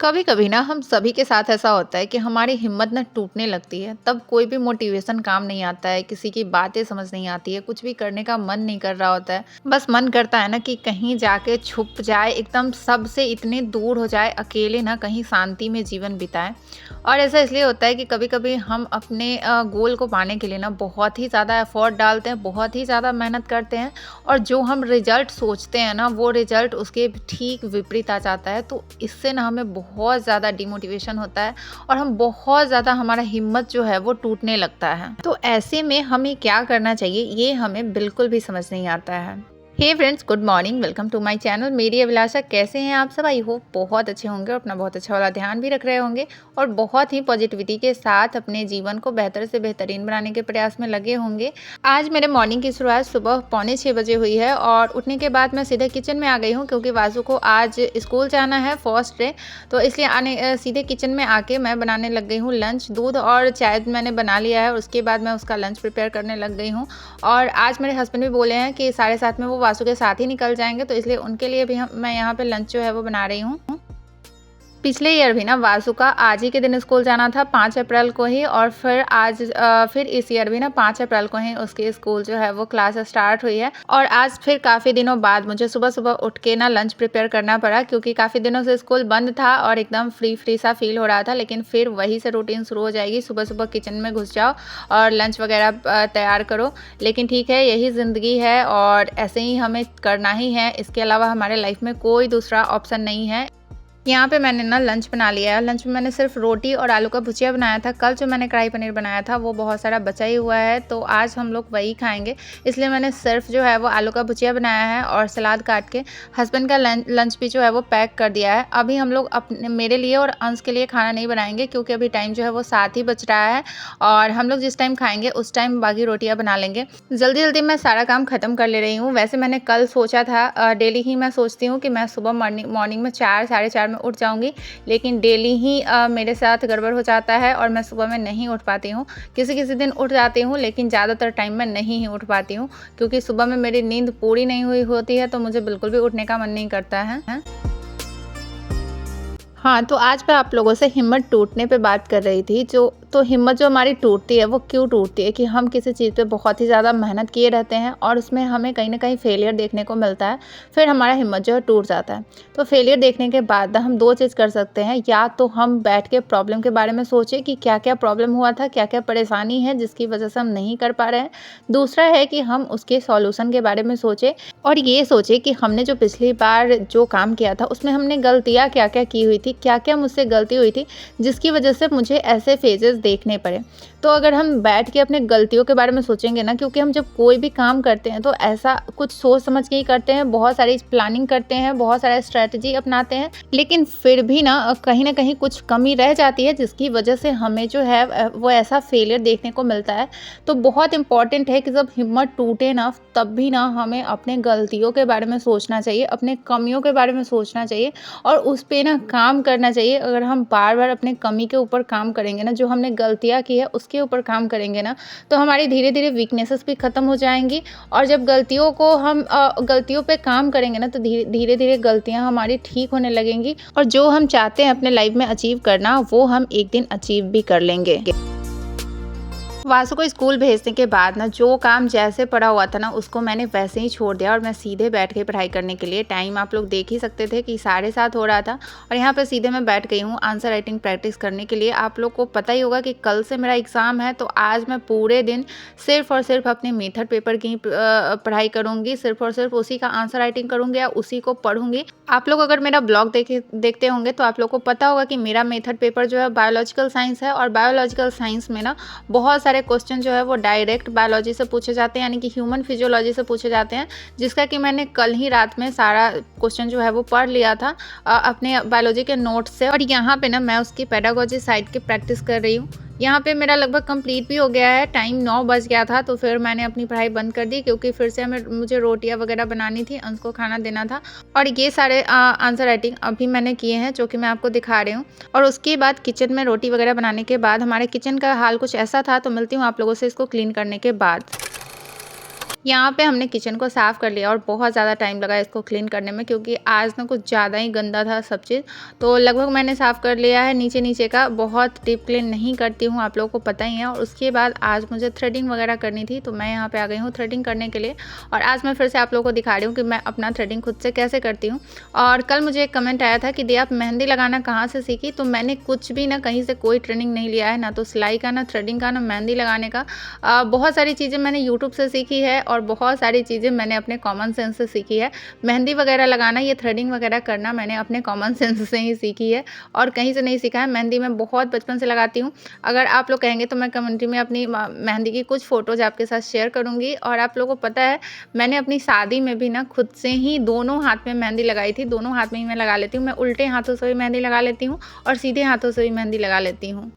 कभी कभी ना हम सभी के साथ ऐसा होता है कि हमारी हिम्मत ना टूटने लगती है। तब कोई भी मोटिवेशन काम नहीं आता है, किसी की बातें समझ नहीं आती है, कुछ भी करने का मन नहीं कर रहा होता है। बस मन करता है ना कि कहीं जाके छुप जाए, एकदम सबसे इतने दूर हो जाए, अकेले ना कहीं शांति में जीवन बिताए। और ऐसा इसलिए होता है कि कभी कभी हम अपने गोल को पाने के लिए ना बहुत ही ज़्यादा एफर्ट डालते हैं, बहुत ही ज़्यादा मेहनत करते हैं। और जो हम रिजल्ट सोचते हैं ना, वो रिजल्ट उसके ठीक विपरीत आ जाता है। तो इससे ना हमें बहुत ज़्यादा डिमोटिवेशन होता है और हम बहुत ज़्यादा, हमारा हिम्मत जो है वो टूटने लगता है। तो ऐसे में हमें क्या करना चाहिए, ये हमें बिल्कुल भी समझ नहीं आता है। Hey friends, good morning, welcome to my channel. मेरी अभिलाषा, कैसे हैं आप सब? आई होप बहुत अच्छे होंगे और अपना बहुत अच्छा वाला ध्यान भी रख रहे होंगे और बहुत ही पॉजिटिविटी के साथ अपने जीवन को बेहतर से बेहतरीन बनाने के प्रयास में लगे होंगे। आज मेरे मॉर्निंग की शुरुआत सुबह 5:45 हुई है और उठने के बाद मैं सीधे किचन में आ गई हूँ, क्योंकि वासु को आज स्कूल जाना है, फर्स्ट डे। तो इसलिए सीधे किचन में आके मैं बनाने लग गई हूँ लंच। दूध और चाय मैंने बना लिया है और उसके बाद मैं उसका लंच प्रिपेयर करने लग गई हूँ। और आज मेरे हस्बैंड भी बोले हैं कि 7:30 में वो वासु के साथ ही निकल जाएंगे, तो इसलिए उनके लिए भी मैं यहाँ पे लंच जो है वो बना रही हूँ। पिछले ईयर भी ना वासु का आज ही के दिन स्कूल जाना था, 5 अप्रैल को ही। और फिर इस ईयर भी ना 5 अप्रैल को ही उसके स्कूल जो है वो क्लास स्टार्ट हुई है। और आज फिर काफ़ी दिनों बाद मुझे सुबह सुबह उठ के ना लंच प्रिपेयर करना पड़ा, क्योंकि काफ़ी दिनों से स्कूल बंद था और एकदम फ्री फ्री सा फील हो रहा था। लेकिन फिर वही से रूटीन शुरू हो जाएगी, सुबह सुबह किचन में घुस जाओ और लंच वगैरह तैयार करो। लेकिन ठीक है, यही ज़िंदगी है और ऐसे ही हमें करना ही है। इसके अलावा हमारे लाइफ में कोई दूसरा ऑप्शन नहीं है। यहाँ पे मैंने ना लंच बना लिया है। लंच में मैंने सिर्फ रोटी और आलू का भुजिया बनाया था। कल जो मैंने कढ़ाई पनीर बनाया था वो बहुत सारा बचा ही हुआ है, तो आज हम लोग वही खाएंगे। इसलिए मैंने सिर्फ जो है वो आलू का भुजिया बनाया है और सलाद काट के हस्बैंड का लंच भी जो है वो पैक कर दिया है। अभी हम लोग अपने, मेरे लिए और अंश के लिए खाना नहीं बनाएंगे, क्योंकि अभी टाइम जो है वो 7 ही बज रहा है और हम लोग जिस टाइम खाएंगे उस टाइम बाकी रोटियाँ बना लेंगे। जल्दी जल्दी मैं सारा काम खत्म कर ले रही हूँ। वैसे मैंने कल सोचा था, डेली ही मैं सोचती हूँ कि मैं सुबह मॉर्निंग में 4 साढ़े 4 में उठ जाऊंगी, लेकिन डेली ही मेरे साथ गड़बड़ हो जाता है और मैं सुबह में नहीं उठ पाती हूँ। किसी किसी दिन उठ जाती हूँ, लेकिन ज़्यादातर टाइम में नहीं ही उठ पाती हूँ, क्योंकि सुबह में मेरी नींद पूरी नहीं हुई होती है, तो मुझे बिल्कुल भी उठने का मन नहीं करता है। हाँ, तो आज मैं आप लोगों से हिम्मत टूटने पे बात कर रही थी। तो हिम्मत जो हमारी टूटती है वो क्यों टूटती है, कि हम किसी चीज़ पे बहुत ही ज़्यादा मेहनत किए रहते हैं और उसमें हमें कहीं ना कहीं फेलियर देखने को मिलता है, फिर हमारा हिम्मत जो है टूट जाता है। तो फेलियर देखने के बाद हम दो चीज़ कर सकते हैं। या तो हम बैठ के प्रॉब्लम के बारे में सोचें कि क्या क्या प्रॉब्लम हुआ था, क्या क्या परेशानी है जिसकी वजह से हम नहीं कर पा रहे हैं। दूसरा है कि हम उसके सॉल्यूशन के बारे में सोचें और ये सोचें कि हमने जो पिछली बार जो काम किया था उसमें हमने गलतियाँ क्या क्या की हुई थी, क्या क्या मुझसे गलती हुई थी जिसकी वजह से मुझे ऐसे फेजेस देखने पड़े। तो अगर हम बैठ के अपने गलतियों के बारे में सोचेंगे ना, क्योंकि हम जब कोई भी काम करते हैं तो ऐसा कुछ सोच समझ के ही करते हैं, बहुत सारी प्लानिंग करते हैं, बहुत सारा स्ट्रेटजी अपनाते हैं, लेकिन फिर भी ना कहीं कुछ कमी रह जाती है, जिसकी वजह से हमें जो है वो ऐसा फेलियर देखने को मिलता है। तो बहुत इंपॉर्टेंट है कि जब हिम्मत टूटे ना, तब भी ना हमें अपने गलतियों के बारे में सोचना चाहिए, अपने कमियों के बारे में सोचना चाहिए और उस पे ना काम करना चाहिए। अगर हम बार बार अपने कमी के ऊपर काम करेंगे ना, जो हमने गलतियाँ की है उसके ऊपर काम करेंगे ना, तो हमारी धीरे धीरे वीकनेसेस भी खत्म हो जाएंगी। और जब गलतियों पे काम करेंगे ना, तो धीरे धीरे गलतियाँ हमारी ठीक होने लगेंगी और जो हम चाहते हैं अपने लाइफ में अचीव करना, वो हम एक दिन अचीव भी कर लेंगे। वासु को स्कूल भेजने के बाद ना, जो काम जैसे पड़ा हुआ था ना, उसको मैंने वैसे ही छोड़ दिया और मैं सीधे बैठ गई पढ़ाई करने के लिए। टाइम आप लोग देख ही सकते थे कि 7:30 हो रहा था और यहाँ पे सीधे मैं बैठ गई हूँ आंसर राइटिंग प्रैक्टिस करने के लिए। आप लोग को पता ही होगा कि कल से मेरा एग्ज़ाम है, तो आज मैं पूरे दिन सिर्फ और सिर्फ अपने मेथड पेपर की पढ़ाई करूँगी, सिर्फ और सिर्फ उसी का आंसर राइटिंग करूँगी या उसी को पढ़ूंगी। आप लोग अगर मेरा ब्लॉग देखते होंगे तो आप लोग को पता होगा कि मेरा मेथड पेपर जो है बायोलॉजिकल साइंस है और बायोलॉजिकल साइंस में ना बहुत सारे क्वेश्चन जो है वो डायरेक्ट बायोलॉजी से पूछे जाते हैं, यानी कि ह्यूमन फिजियोलॉजी से पूछे जाते हैं, जिसका कि मैंने कल ही रात में सारा क्वेश्चन जो है वो पढ़ लिया था अपने बायोलॉजी के नोट से। और यहाँ पे ना मैं उसकी पेडागोजी साइड की प्रैक्टिस कर रही हूँ। यहाँ पे मेरा लगभग कंप्लीट भी हो गया है। टाइम 9 बज गया था, तो फिर मैंने अपनी पढ़ाई बंद कर दी, क्योंकि फिर से मुझे रोटियां वगैरह बनानी थी, अंश को खाना देना था। और ये सारे आंसर राइटिंग अभी मैंने किए हैं, जो कि मैं आपको दिखा रही हूँ। और उसके बाद किचन में रोटी वगैरह बनाने के बाद हमारे किचन का हाल कुछ ऐसा था। तो मिलती हूँ आप लोगों से इसको क्लीन करने के बाद। यहाँ पे हमने किचन को साफ़ कर लिया और बहुत ज़्यादा टाइम लगा इसको क्लीन करने में, क्योंकि आज ना कुछ ज़्यादा ही गंदा था सब चीज़। तो लगभग मैंने साफ़ कर लिया है नीचे-नीचे का, बहुत डीप क्लीन नहीं करती हूँ, आप लोगों को पता ही है। और उसके बाद आज मुझे थ्रेडिंग वगैरह करनी थी, तो मैं यहाँ पे आ गई हूँ थ्रेडिंग करने के लिए। और आज मैं फिर से आप लोगों को दिखा रही हूँ कि मैं अपना थ्रेडिंग खुद से कैसे करती हूँ। और कल मुझे एक कमेंट आया था कि दी आप मेहंदी लगाना कहाँ से सीखी? तो मैंने कुछ भी ना कहीं से कोई ट्रेनिंग नहीं लिया है, ना तो सिलाई का, ना थ्रेडिंग का, ना मेहंदी लगाने का। बहुत सारी चीज़ें मैंने यूट्यूब से सीखी है और बहुत सारी चीज़ें मैंने अपने कॉमन सेंस से सीखी है। मेहंदी वगैरह लगाना, ये थ्रेडिंग वगैरह करना मैंने अपने कॉमन सेंस से ही सीखी है और कहीं से नहीं सीखा है। मेहंदी मैं बहुत बचपन से लगाती हूँ। अगर आप लोग कहेंगे तो मैं कम्युनिटी में अपनी मेहंदी की कुछ फ़ोटोज़ आपके साथ शेयर करूँगी। और आप लोगों को पता है, मैंने अपनी शादी में भी ना खुद से ही दोनों हाथ में मेहंदी लगाई थी। दोनों हाथ में ही मैं लगा लेती हूँ। मैं उल्टे हाथों से भी मेहंदी लगा लेती हूँ और सीधे हाथों से भी मेहंदी लगा लेती हूँ।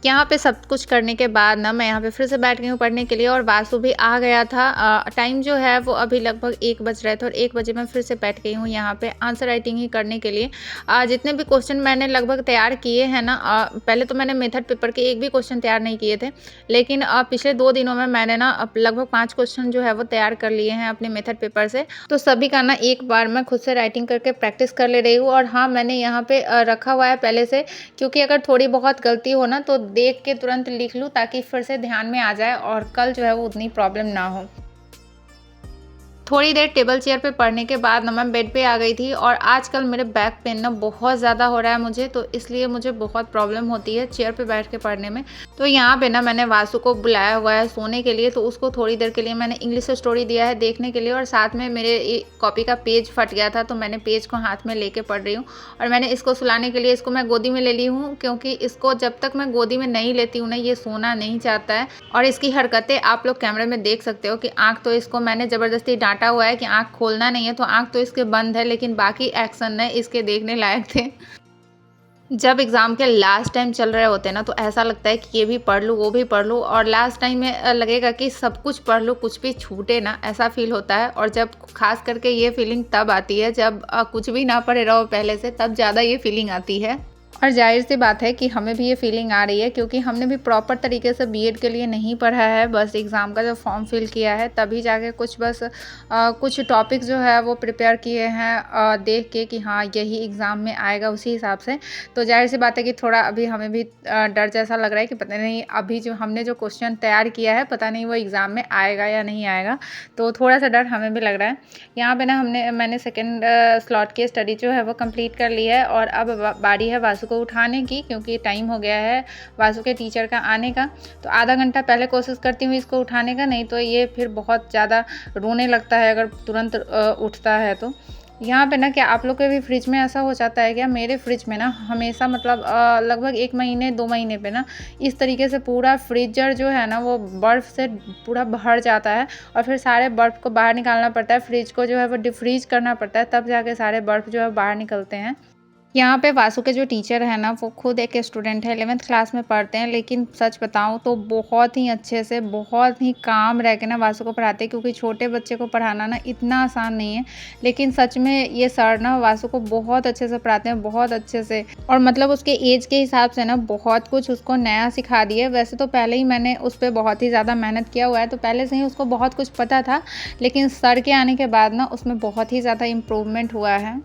यहाँ पे सब कुछ करने के बाद ना मैं यहाँ पे फिर से बैठ गई हूँ पढ़ने के लिए और वासु भी आ गया था। टाइम जो है वो अभी लगभग 1 बज रहे थे और 1 बजे मैं फिर से बैठ गई हूँ यहाँ पे आंसर राइटिंग ही करने के लिए। जितने भी क्वेश्चन मैंने लगभग तैयार किए हैं ना, पहले तो मैंने मेथड पेपर के एक भी क्वेश्चन तैयार नहीं किए थे, लेकिन पिछले 2 दिनों में मैंने ना लगभग 5 क्वेश्चन जो है वो तैयार कर लिए हैं अपने मेथड पेपर से। तो सभी का ना एक बार मैं खुद से राइटिंग करके प्रैक्टिस कर ले रही हूँ। और हाँ, मैंने यहाँ पे रखा हुआ है पहले से, क्योंकि अगर थोड़ी बहुत गलती हो ना तो देख के तुरंत लिख लूँ, ताकि फिर से ध्यान में आ जाए और कल जो है वो उतनी प्रॉब्लम ना हो। थोड़ी देर टेबल चेयर पे पढ़ने के बाद ना मैं बेड पे आ गई थी। और आजकल मेरे बैक पेन ना बहुत ज़्यादा हो रहा है मुझे, तो इसलिए मुझे बहुत प्रॉब्लम होती है चेयर पे बैठ के पढ़ने में। तो यहाँ पे ना मैंने वासु को बुलाया हुआ है सोने के लिए, तो उसको थोड़ी देर के लिए मैंने इंग्लिश स्टोरी दिया है देखने के लिए। और साथ में मेरे कॉपी का पेज फट गया था, तो मैंने पेज को हाथ में लेके पढ़ रही हूँ। और मैंने इसको सुलाने के लिए इसको मैं गोदी में ले ली हूँ, क्योंकि इसको जब तक मैं गोदी में नहीं लेती हूँ ना, ये सोना नहीं चाहता है। और इसकी हरकतें आप लोग कैमरे में देख सकते हो कि आँख तो इसको मैंने ज़बरदस्ती डांटा हुआ है कि आँख खोलना नहीं है, तो आँख तो इसके बंद है, लेकिन बाकी एक्शन ने इसके देखने लायक थे। जब एग्ज़ाम के लास्ट टाइम चल रहे होते हैं ना, तो ऐसा लगता है कि ये भी पढ़ लूँ, वो भी पढ़ लूँ, और लास्ट टाइम में लगेगा कि सब कुछ पढ़ लूँ, कुछ भी छूटे ना, ऐसा फ़ील होता है। और जब ख़ास करके ये फ़ीलिंग तब आती है जब कुछ भी ना पढ़े रहो पहले से, तब ज़्यादा ये फ़ीलिंग आती है। और ज़ाहिर-सी बात है कि हमें भी ये फ़ीलिंग आ रही है, क्योंकि हमने भी प्रॉपर तरीके से बीएड के लिए नहीं पढ़ा है। बस एग्ज़ाम का जब फॉर्म फिल किया है तभी जाके कुछ बस कुछ टॉपिक जो है वो प्रिपेयर किए हैं देख के कि हाँ, यही एग्ज़ाम में आएगा उसी हिसाब से। तो ज़ाहिर-सी बात है कि थोड़ा अभी हमें भी डर जैसा लग रहा है कि पता नहीं अभी जो हमने जो क्वेश्चन तैयार किया है, पता नहीं वो एग्ज़ाम में आएगा या नहीं आएगा। तो थोड़ा-सा डर हमें भी लग रहा है। यहाँ पे ना मैंने सेकंड स्लॉट की स्टडी जो है वो कंप्लीट कर ली है। और अब बारी है वासु को उठाने की, क्योंकि टाइम हो गया है वासु के टीचर का आने का। तो आधा घंटा पहले कोशिश करती हूँ इसको उठाने का, नहीं तो ये फिर बहुत ज़्यादा रोने लगता है अगर तुरंत उठता है तो। यहाँ पे ना क्या आप लोग के भी फ्रिज में ऐसा हो जाता है क्या? मेरे फ्रिज में ना हमेशा मतलब लगभग 1 महीने 2 महीने पे ना इस तरीके से पूरा फ्रीजर जो है ना वो बर्फ़ से पूरा भर जाता है। और फिर सारे बर्फ़ को बाहर निकालना पड़ता है, फ्रिज को जो है वो डिफ्रीज़ करना पड़ता है, तब जाके सारे बर्फ़ जो है बाहर निकलते हैं। यहाँ पे वासु के जो टीचर हैं ना, वो खुद एक स्टूडेंट है, 11th क्लास में पढ़ते हैं, लेकिन सच बताऊँ तो बहुत ही अच्छे से, बहुत ही काम रह के ना वासु को पढ़ाते हैं, क्योंकि छोटे बच्चे को पढ़ाना ना इतना आसान नहीं है। लेकिन सच में ये सर ना वासु को बहुत अच्छे से पढ़ाते हैं, बहुत अच्छे से। और मतलब उसके एज के हिसाब से ना बहुत कुछ उसको नया सिखा दिए। वैसे तो पहले ही मैंने उस पर बहुत ही ज़्यादा मेहनत किया हुआ है, तो पहले से ही उसको बहुत कुछ पता था, लेकिन सर के आने के बाद ना उसमें बहुत ही ज़्यादा इम्प्रूवमेंट हुआ है।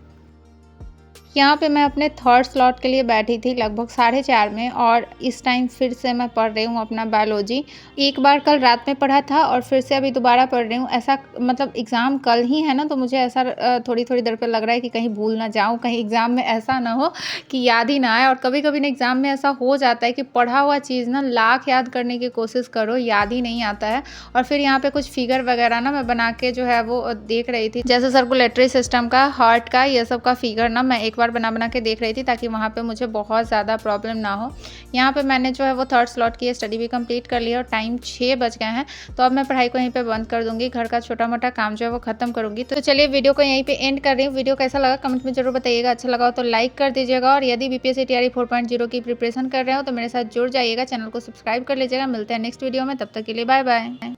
यहाँ पे मैं अपने थर्ड स्लॉट के लिए बैठी थी लगभग 4:30 में, और इस टाइम फिर से मैं पढ़ रही हूँ अपना बायोलॉजी। एक बार कल रात में पढ़ा था और फिर से अभी दोबारा पढ़ रही हूँ। ऐसा मतलब एग्ज़ाम कल ही है ना, तो मुझे ऐसा थोड़ी-थोड़ी देर पे लग रहा है कि कहीं भूल ना जाऊँ, कहीं एग्ज़ाम में ऐसा ना हो कि याद ही ना आए। और कभी-कभी ना एग्ज़ाम में ऐसा हो जाता है कि पढ़ा हुआ चीज़ ना लाख याद करने की कोशिश करो, याद ही नहीं आता है। और फिर यहाँ पे कुछ फिगर वगैरह ना मैं बना के जो है वो देख रही थी, जैसे सर्कुलेटरी सिस्टम का, हार्ट का, ये सब का फिगर ना मैं एक बार बना के देख रही थी, ताकि वहाँ पे मुझे बहुत ज़्यादा प्रॉब्लम ना हो। यहाँ पे मैंने जो है वो थर्ड स्लॉट की स्टडी भी कंप्लीट कर लिया और टाइम 6 बज गए हैं। तो अब मैं पढ़ाई को यहीं पे बंद कर दूँगी, घर का छोटा-मोटा काम जो है वो ख़त्म करूँगी। तो चलिए वीडियो को यहीं पे एंड कर रही हूँ। वीडियो कैसा लगा कमेंट में ज़रूर बताइएगा। अच्छा लगा हो तो लाइक कर दीजिएगा, और यदि बीपीएससी तैयारी 4.0 की प्रिपरेशन कर रहे हो तो मेरे साथ जुड़ जाइएगा, चैनल को सब्सक्राइब कर लीजिएगा। मिलते हैं नेक्स्ट वीडियो में, तब तक के लिए बाय बाय।